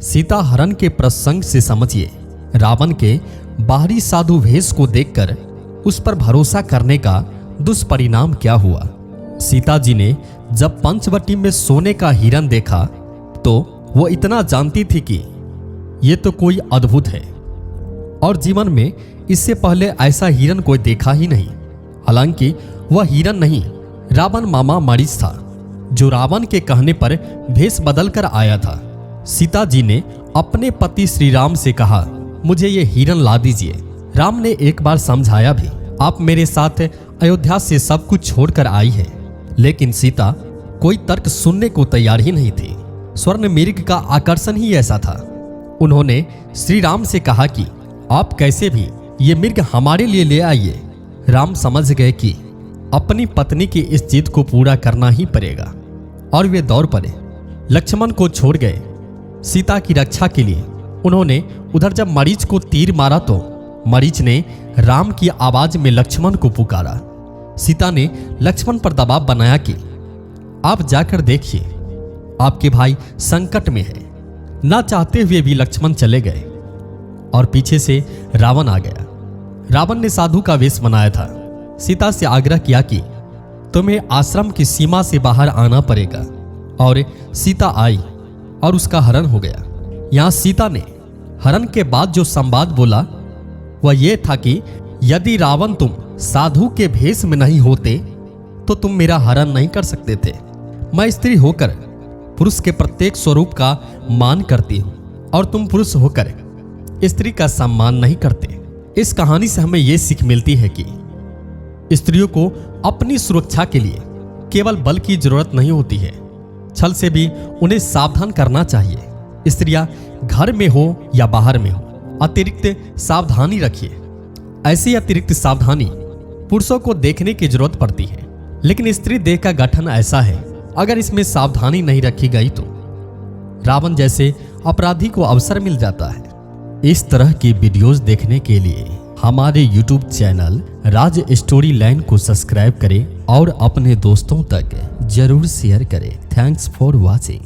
सीता हरण के प्रसंग से समझिए रावण के बाहरी साधु वेश को देखकर उस पर भरोसा करने का दुष्परिणाम क्या हुआ। सीता जी ने जब पंचवटी में सोने का हिरण देखा तो वो इतना जानती थी कि ये तो कोई अद्भुत है और जीवन में इससे पहले ऐसा हिरण कोई देखा ही नहीं। हालांकि वह हिरण नहीं, रावण मामा मरीच था, जो रावण के कहने पर भेष बदलकर आया था। सीता जी ने अपने पति श्री राम से कहा, मुझे ये हिरण ला दीजिए। राम ने एक बार समझाया भी, आप मेरे साथ अयोध्या से सब कुछ छोड़कर आई है। लेकिन सीता कोई तर्क सुनने को तैयार ही नहीं थी। स्वर्ण मृग का आकर्षण ही ऐसा था। उन्होंने श्री राम से कहा कि आप कैसे भी ये मृग हमारे लिए ले आइए। राम समझ गए कि अपनी पत्नी की इस जिद को पूरा करना ही पड़ेगा और वे दौड़ पड़े। लक्ष्मण को छोड़ गए सीता की रक्षा के लिए। उन्होंने उधर जब मरीच को तीर मारा तो मरीच ने राम की आवाज में लक्ष्मण को पुकारा। सीता ने लक्ष्मण पर दबाव बनाया कि आप जाकर देखिए, आपके भाई संकट में है। ना चाहते हुए भी लक्ष्मण चले गए और पीछे से रावण आ गया। रावण ने साधु का वेश बनाया था। सीता से आग्रह किया कि तुम्हें आश्रम की सीमा से बाहर आना पड़ेगा। और सीता आई और उसका हरण हो गया। यहां सीता ने हरण के बाद जो संवाद बोला वह यह था कि यदि रावण तुम साधु के भेष में नहीं होते तो तुम मेरा हरण नहीं कर सकते थे। मैं स्त्री होकर पुरुष के प्रत्येक स्वरूप का मान करती हूं और तुम पुरुष होकर स्त्री का सम्मान नहीं करते। इस कहानी से हमें यह सीख मिलती है कि स्त्रियों को अपनी सुरक्षा के लिए केवल बल की जरूरत नहीं होती है, छल से भी उन्हें सावधान करना चाहिए। स्त्रियां घर में हो या बाहर में हो, अतिरिक्त सावधानी रखिए। ऐसी अतिरिक्त सावधानी पुरुषों को देखने की जरूरत पड़ती है, लेकिन स्त्री देह का गठन ऐसा है, अगर इसमें सावधानी नहीं रखी गई तो रावण जैसे अपराधी को अवसर मिल जाता है। इस तरह की वीडियोस देखने के लिए हमारे YouTube चैनल राज स्टोरी लाइन को सब्सक्राइब करें और अपने दोस्तों तक जरूर शेयर करें। Thanks for watching.